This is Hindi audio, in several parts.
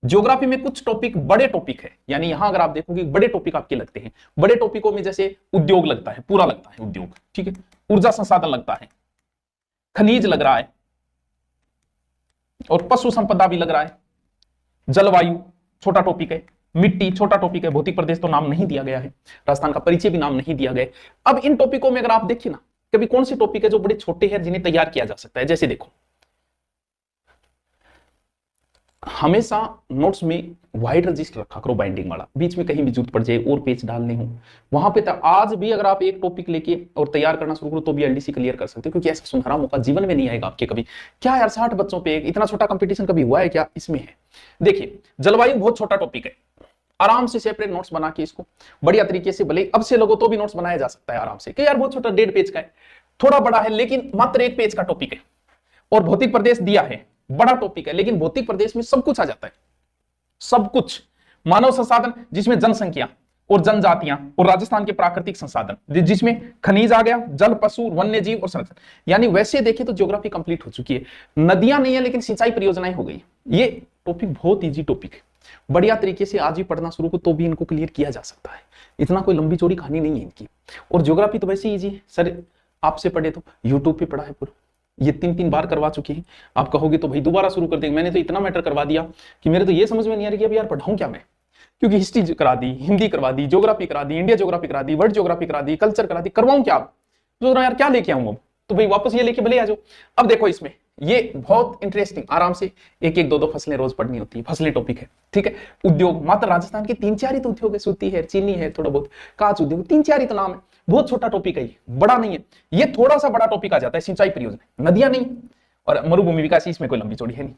ज्योग्राफी में कुछ टॉपिक बड़े टॉपिक है, यानी यहां अगर आप देखोगे बड़े टॉपिक आपके लगते हैं। बड़े टॉपिकों में जैसे उद्योग लगता है, पूरा लगता है उद्योग, ठीक है। ऊर्जा संसाधन लगता है, खनिज लग रहा है, और पशु संपदा भी लग रहा है। जलवायु छोटा टॉपिक है, मिट्टी छोटा टॉपिक है, भौतिक प्रदेश तो नाम नहीं दिया गया है, राजस्थान का परिचय भी नाम नहीं दिया गया। अब इन टॉपिकों में अगर आप देखिए ना, कभी कौन से टॉपिक है जो बड़े छोटे हैं जिन्हें तैयार किया जा सकता है। जैसे देखो, हमेशा नोट्स में वाइड रजिस्टर रखा करो बाइंडिंग वाला, बीच में कहीं भी जरूरत पड़ जाए और पेज डालने हो वहां पे आज भी अगर आप एक टॉपिक लेके और तैयार करना शुरू करो तो भी एलडीसी क्लियर कर सकते हो, क्योंकि ऐसा सुनहरा मौका जीवन में नहीं आएगा आपके कभी। क्या यार 60 बच्चों पे इतना छोटा कंपटीशन कभी हुआ है क्या? इसमें है। देखिए जलवायु बहुत छोटा टॉपिक है, आराम से सेपरेट नोट्स बना के इसको बढ़िया तरीके से, भले अब से लोगों तो भी नोट्स बनाया जा सकता है आराम से, कि यार बहुत छोटा 1.5 पेज का है, थोड़ा बड़ा है लेकिन मात्र 1 पेज का टॉपिक है। और भौतिक प्रदेश दिया है, बड़ा टॉपिक है लेकिन भौतिक प्रदेश में सब कुछ आ जाता है, सब कुछ। मानव संसाधन जिसमें जनसंख्या और जनजातियां और राजस्थान के प्राकृतिक संसाधन जिसमें खनिज आ गया, जल, पशु, वन्य जीव और संरक्षण, यानी वैसे देखें तो ज्योग्राफी कंप्लीट हो चुकी है। नदियां नहीं है लेकिन सिंचाई परियोजनाएं हो गई। ये टॉपिक बहुत इजी टॉपिक है, बढ़िया तरीके से आज भी पढ़ना शुरू करो तो भी इनको क्लियर किया जा सकता है। इतना कोई लंबी चौड़ी कहानी नहीं है इनकी। और ज्योग्राफी तो वैसे इजी है सर, आपसे पढ़े तो यूट्यूब पे पढ़ा है पूरा, ये 3 बार करवा चुके हैं। आप कहोगे तो भाई दोबारा शुरू कर देंगे, मैंने तो इतना मैटर करवा दिया कि मेरे तो ये समझ में नहीं आ रही कि अब यार पढ़ाऊं क्या मैं, क्योंकि हिस्ट्री करा दी, हिंदी करवा दी, ज्योग्राफी करा दी, इंडिया ज्योग्राफी करा दी, वर्ल्ड ज्योग्राफी करा दी, कल्चर करा दी, करवाऊं क्या? आप सोच रहा यार क्या लेके आऊं अब, तो भाई वापस ये लेके भले आ जाओ। अब देखो इसमें ये बहुत इंटरेस्टिंग, आराम से एक एक दो फसलें रोज पढ़नी होती है, फसलें टॉपिक है, ठीक है। उद्योग मात्र राजस्थान के 3-4 ही तो उद्योग है, सूती है, चीनी है, थोड़ा बहुत कांच उद्योग, 3-4 ही तो नाम है, बहुत छोटा टॉपिक है, बड़ा नहीं है। ये थोड़ा सा बड़ा टॉपिक आ जाता है, सिंचाई परियोजना, नदियां नहीं और मरुभूमि विकास, इसमें कोई लंबी चौड़ी है नहीं।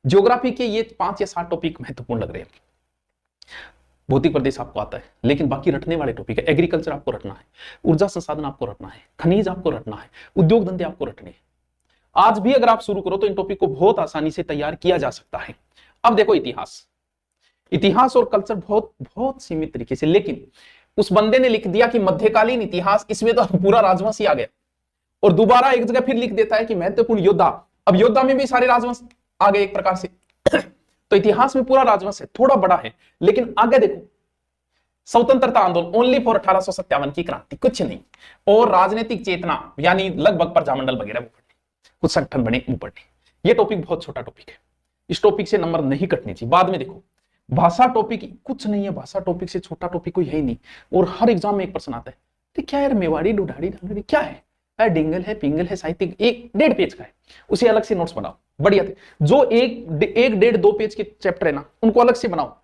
ज्योग्राफी के ये 5 या 7 टॉपिक महत्वपूर्ण लग रहे हैं। भौतिक प्रदेश आपको आता है लेकिन बाकी रटने वाले टॉपिक है। एग्रीकल्चर आपको रटना है, ऊर्जा संसाधन आपको रटना है, खनिज आपको रटना है, उद्योग धंधे आपको रटने हैं। आज भी अगर आप शुरू करो तो इन टॉपिक को बहुत आसानी से तैयार किया जा सकता है। अब देखो इतिहास, इतिहास और कल्चर बहुत बहुत सीमित तरीके से, लेकिन उस बंदे ने लिख दिया कि मध्यकालीन इतिहास, इसमें तो पूरा राजवंश ही आ गया, और दोबारा एक जगह फिर लिख देता है कि महत्वपूर्ण योद्धा, अब योद्धा में भी सारे राजवंश आ गए एक प्रकार से। तो इतिहास में पूरा राजवंश है, थोड़ा बड़ा है, लेकिन आगे देखो स्वतंत्रता आंदोलन ओनली फॉर 1857 की क्रांति, कुछ नहीं, और राजनीतिक चेतना यानी लगभग प्रजामंडल वगैरह वो पढ़ने, कुछ संगठन बने वो पढ़ने। ये टॉपिक बहुत छोटा टॉपिक है, इस टॉपिक से नंबर नहीं कटने चाहिए। बाद में देखो भाषा टॉपिक कुछ नहीं है, भाषा टॉपिक से छोटा टॉपिक कोई है ही नहीं, और हर एग्जाम में एक प्रश्न आता है, तो क्या यार मेवाड़ी डुडाड़ी ढांगड़ी क्या है, डिंगल है, पिंगल है, साहित्य 1-1.5 पेज का है, उसे अलग से नोट्स बनाओ बढ़िया थे। जो 1-1.5-2 पेज के चैप्टर है ना उनको अलग से बनाओ,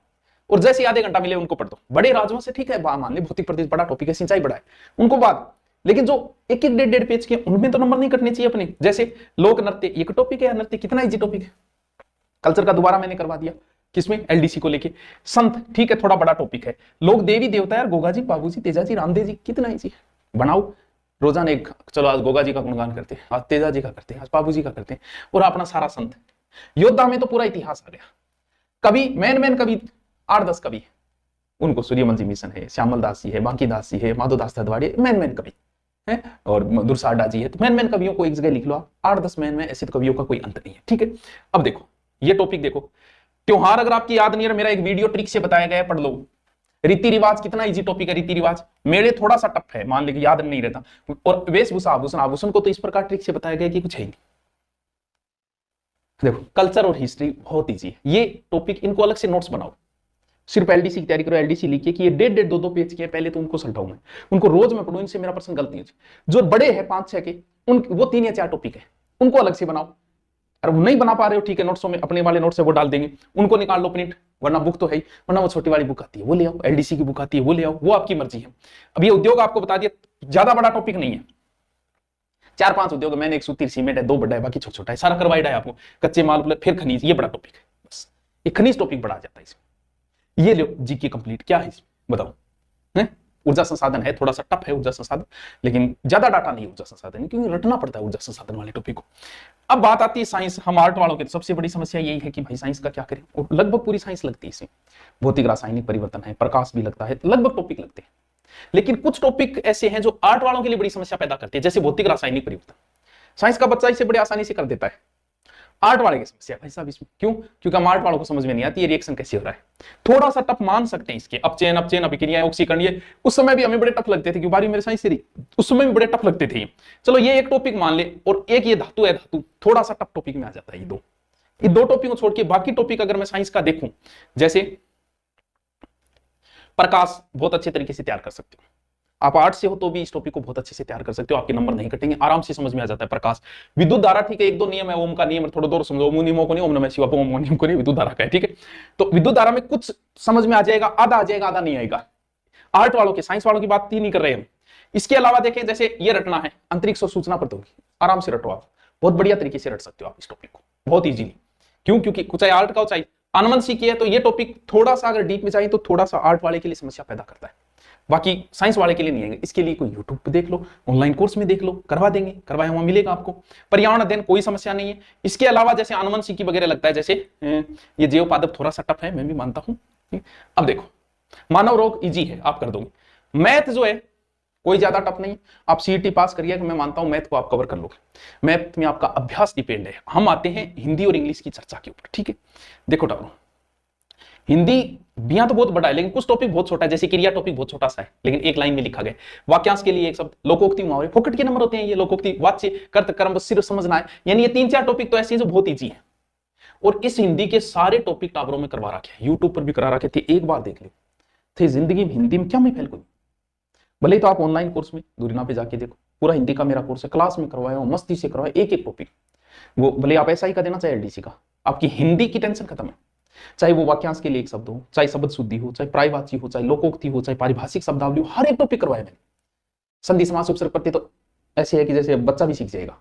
और जैसे आधे घंटा मिले उनको पढ़ दो। बड़े राजवंश से ठीक है, मान ले भौतिक प्रदेश बड़ा टॉपिक है, सिंचाई बड़ा है, उनको बाद, लेकिन जो 1-1-1.5 पेज के उनमें तो नंबर नहीं कटने चाहिए अपने। जैसे लोक नृत्य, एक टॉपिक है, नृत्य कितना इजी टॉपिक है। कल्चर का दोबारा मैंने करवा दिया, किसमें? एलडीसी को लेके। संत ठीक है, थोड़ा बड़ा टॉपिक है। लोग देवी देवता यार, गोगा जी, बाबू जी, तेजा जी, रामदेव जी, कितना इजी है, बनाओ रोजाना एक। चलो आज गोगा जी का गुणगान करते हैं, आज तेजा जी का करते हैं, आज बाबू जी का करते हैं, और अपना सारा संत। योद्धा में तो पूरा इतिहास आ गया। कवि मैन कवि 8-10 कवि, उनको सूर्यवंशी मिशन है, श्यामल दास जी है, बांकी दास जी है, माधो दास ददवाड़ी, मैन कवि है, और दुर्साडा जी है। तो मैन कवियों को एक जगह लिख लो आप, 8-10 मैन, ऐसे तो कवियों का कोई अंत नहीं है, ठीक है। अब देखो ये टॉपिक देखो, त्योहार अगर आपकी याद नहीं है, मेरा एक वीडियो ट्रिक से बताया गया है, पढ़ लो। रीति रिवाज कितना इजी टॉपिक है, रीति रिवाज मेरे थोड़ा सा टफ है, मान लीजिए याद नहीं रहता। और वेशभूषा, आभूषण, आभूषण को तो इस प्रकार ट्रिक से बताया गया कि कुछ है ही नहीं। देखो कल्चर और हिस्ट्री बहुत इजी है, ये टॉपिक इनको अलग से नोट्स बनाओ। सिर्फ एलडीसी की तैयारी करो, एलडीसी लिखिए कि ये 1.5-2 पेज के पहले तो उनको सल्टाऊं मैं, उनको रोज मैं पढ़ूं, इनसे मेरा पर्सन गलती है। जो बड़े हैं 5-6 के, उन वो 3 या 4 टॉपिक है, उनको अलग से बनाओ। अरे नहीं बना पा रहे हो ठीक है, नोट्सों में अपने वाले नोट्स से वो डाल देंगे, उनको निकाल लो प्रिंट, वरना बुक तो है ही, वरना वो छोटी वाली बुक आती है वो ले आओ, एलडीसी की बुक आती है वो ले आओ, वो आपकी मर्जी है। अब ये उद्योग आपको बता दिया, ज्यादा बड़ा टॉपिक नहीं है, 4-5 उद्योग, मैंने एक सूती सीमेंट है, 2 बड़ा है, बाकी छोटा छोटा है, सारा करवाइड है आपको, कच्चे माल, फिर खनिज, ये बड़ा टॉपिक है, बस एक खनिज टॉपिक बड़ा आ जाता है इसमें। ये लो जीके कंप्लीट, क्या है इसमें बताओ, है ऊर्जा संसाधन है, थोड़ा सा टफ है ऊर्जा संसाधन, लेकिन ज्यादा डाटा नहीं ऊर्जा संसाधन, क्योंकि रटना पड़ता है ऊर्जा संसाधन वाले टॉपिक को। अब बात आती है साइंस, हम आर्ट वालों के तो सबसे बड़ी समस्या यही है कि भाई साइंस का क्या करें, और लगभग पूरी साइंस लगती है इसमें, भौतिक रासायनिक परिवर्तन है, प्रकाश भी लगता है, लगभग टॉपिक लगते हैं। लेकिन कुछ टॉपिक ऐसे हैं जो आर्ट वालों के लिए बड़ी समस्या पैदा करते हैं, जैसे भौतिक रासायनिक परिवर्तन। साइंस का बच्चा इसे बड़े आसानी से कर देता है, आर्ट वाले की समस्या है भाई साहब इसमें। क्यों? क्योंकि हम आर्ट वालों को समझ में नहीं आती ये रिएक्शन कैसे हो रहा है। थोड़ा सा टफ मान सकते हैं इसके, अपचयन अभिक्रिया ऑक्सीकरण, ये उस समय भी हमें बड़े टफ लगते थे, क्योंकि बारी मेरे साइंस से उस समय भी बड़े टफ लगते थे। चलो ये एक टॉपिक मान ले, और एक ये धातु है, धातु थोड़ा सा टफ टॉपिक में आ जाता है। ये दो टॉपिक को छोड़ के बाकी टॉपिक अगर मैं साइंस का देखूं, जैसे प्रकाश बहुत अच्छे तरीके से तैयार कर सकते हो आप, आर्ट से हो तो भी इस टॉपिक को बहुत अच्छे से तैयार कर सकते हो, आपके नंबर नहीं कटेंगे, आराम से समझ में आ जाता है प्रकाश। विद्युत धारा ठीक है, एक दो नियम है, ओम का नियम थोड़ा दो समझो, ओम नियमों को नहीं, ओम नमः शिवाय ओम नियम को नहीं, विद्युत धारा का है, ठीक है। तो विद्युत धारा में कुछ समझ में आ जाएगा, आधा आ जाएगा, आधा नहीं आएगा। आर्ट वालों के, साइंस वालों की बात ही नहीं कर रहे हम। इसके अलावा देखें, जैसे ये रटना है, अंतरिक्ष और सूचना प्रौद्योगिकी, आराम से रटो आप, बहुत बढ़िया तरीके से रट सकते हो आप इस टॉपिक को, बहुत इजीली। क्यों? क्योंकि चाहे आर्ट का हो चाहे अनुवंशिकी की है, तो ये टॉपिक थोड़ा सा अगर डीप में जाए तो थोड़ा सा आर्ट वाले के लिए समस्या पैदा करता है, बाकी साइंस वाले के लिए नहीं आएंगे। इसके लिए कोई यूट्यूब पे देख लो, ऑनलाइन कोर्स में देख लो, करवा देंगे, करवाया हुआ मिलेगा आपको। पर्यावरण अध्ययन कोई समस्या नहीं है। इसके अलावा जैसे अनुवंशिकी वगैरह लगता है, जैसे ये जैव पादप थोड़ा सा टफ है, मैं भी मानता हूं। अब देखो, मानव रोग इजी है, आप कर दोगे। मैथ जो है कोई ज्यादा टफ नहीं, आप सीईटी पास करिए, मैं मानता हूं मैथ को आप कवर कर लोगे। मैथ में आपका अभ्यास डिपेंड है। हम आते हैं हिंदी और इंग्लिश की चर्चा के ऊपर, ठीक है। देखो टाबरो, हिंदी बिया तो बहुत बड़ा है, लेकिन कुछ टॉपिक बहुत छोटा है, जैसे क्रिया टॉपिक बहुत छोटा सा है, लेकिन एक लाइन में लिखा गया। वाक्यांश के लिए एक शब्द, लोकोक्ति, मुहावरे, फोकट के नंबर होते हैं ये, लोकोक्ति, वाच्य, कर्त, कर्म, सिर्फ समझना है। यानी ये 3-4 टॉपिक तो ऐसे हैं जो बहुत इजी है, और इस हिंदी के सारे टॉपिक टाबरों में करवा रखे हैं, यूट्यूब पर भी करा रखे थे, एक बार देख लो। थे जिंदगी में हिंदी में क्या मैं फेल कोई, भले ही तो आप ऑनलाइन कोर्स में दूरिना पे जाके देखो, पूरा हिंदी का मेरा कोर्स है, क्लास में करवाया हूं, मस्ती से करवाया, एक एक टॉपिक। वो भले आप ऐसा ही का देना, चाहे एलडीसी का, आपकी हिंदी की टेंशन खत्म है। चाहे वो वाक्यांश के लिए एक शब्द हो, चाहे शब्द शुद्धि हो, चाहे प्रायवाची हो, चाहे लोकोक्ति हो, चाहे पारिभाषिक शब्दावली हो, हर एक टॉपिक करवाया मैंने। संधि समास उपसर्ग प्रत्यय तो ऐसे है कि जैसे बच्चा भी सीख जाएगा।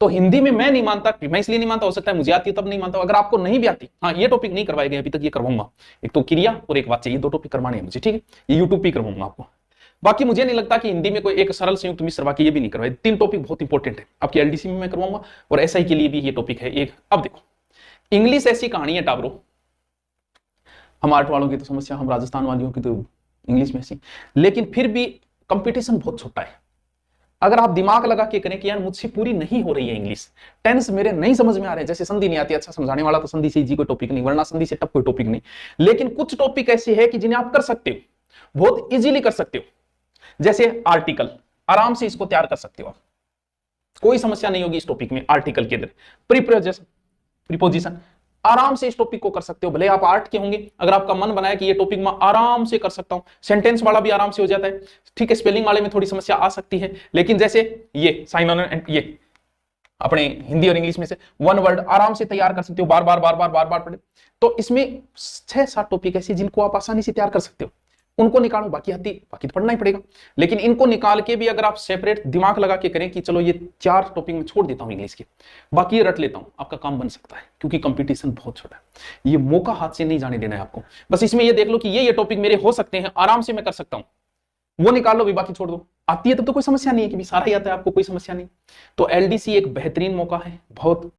तो हिंदी में मैं नहीं मानता, मैं इसलिए नहीं मानता, हो सकता है मुझे आती है तब नहीं मानता, अगर आपको नहीं भी आती, हाँ ये टॉपिक नहीं करवाए गए अभी तक, ये करवाऊंगा। एक तो क्रिया और एक वाच्य, ये दो टॉपिक करवाने हैं मुझे, ठीक है, ये यूट्यूब पे करवाऊंगा आपको। बाकी मुझे नहीं लगता कि हिंदी में कोई एक सरल संयुक्त मिश्र वाक्य, ये भी नहीं करवाए। 3 टॉपिक बहुत इंपॉर्टेंट है, आपकी एलडीसी में मैं करवाऊंगा, और एसआई के लिए भी ये टॉपिक है एक। अब देखो, इंग्लिश ऐसी कहानी है टाबरो, हम आर्ट वालों की तो समस्या, हम राजस्थान वालियों की तो इंग्लिश में सी, लेकिन फिर भी कंपटीशन बहुत छोटा है। अगर आप दिमाग लगा के करें कि यार मुझसे पूरी नहीं हो रही है इंग्लिश, टेंस मेरे नहीं समझ में आ रहे हैं, जैसे संधि नहीं आती, अच्छा समझाने वाला तो संधि से इजी कोई टॉपिक नहीं, वरना संधि से टफ कोई टॉपिक नहीं, लेकिन कुछ टॉपिक ऐसे है कि जिन्हें आप कर सकते हो, बहुत इजीली कर सकते हो। जैसे आर्टिकल, आराम से इसको तैयार कर सकते हो आप, कोई समस्या नहीं होगी इस टॉपिक में। आर्टिकल के अंदर प्रीपोजिशन, आराम से इस टॉपिक को कर सकते हो। भले आप आर्ट के होंगे, अगर आपका मन बनाया कि ये टॉपिक मैं आराम से कर सकता हूं, सेंटेंस वाला भी आराम से हो जाता है, ठीक है। स्पेलिंग वाले में थोड़ी समस्या आ सकती है, लेकिन जैसे ये साइन, ये अपने हिंदी और इंग्लिश में से वन वर्ड आराम से तैयार कर सकते हो, बार बार पढ़े। तो इसमें 6-7 टॉपिक ऐसे जिनको आप आसानी से तैयार कर सकते हो, उनको निकालो, बाकी तो पढ़ना ही पड़ेगा। लेकिन इनको निकाल के भी अगर आप सेपरेट दिमाग लगा के करें कि चलो ये 4 टॉपिक में छोड़ देता हूं इंग्लिश के, बाकी रट लेता हूं, आपका काम बन सकता है, क्योंकि कंपटीशन बहुत छोटा है। ये मौका हाथ से नहीं जाने देना है आपको। बस इसमें ये देख लो कि ये टॉपिक मेरे हो सकते हैं, आराम से मैं कर सकता हूं, वो निकाल लो, भी बाकी छोड़ दो। आती है तब तो कोई समस्या नहीं है, कि सारा ही आता है आपको, कोई समस्या नहीं। तो एलडीसी एक बेहतरीन मौका है, बहुत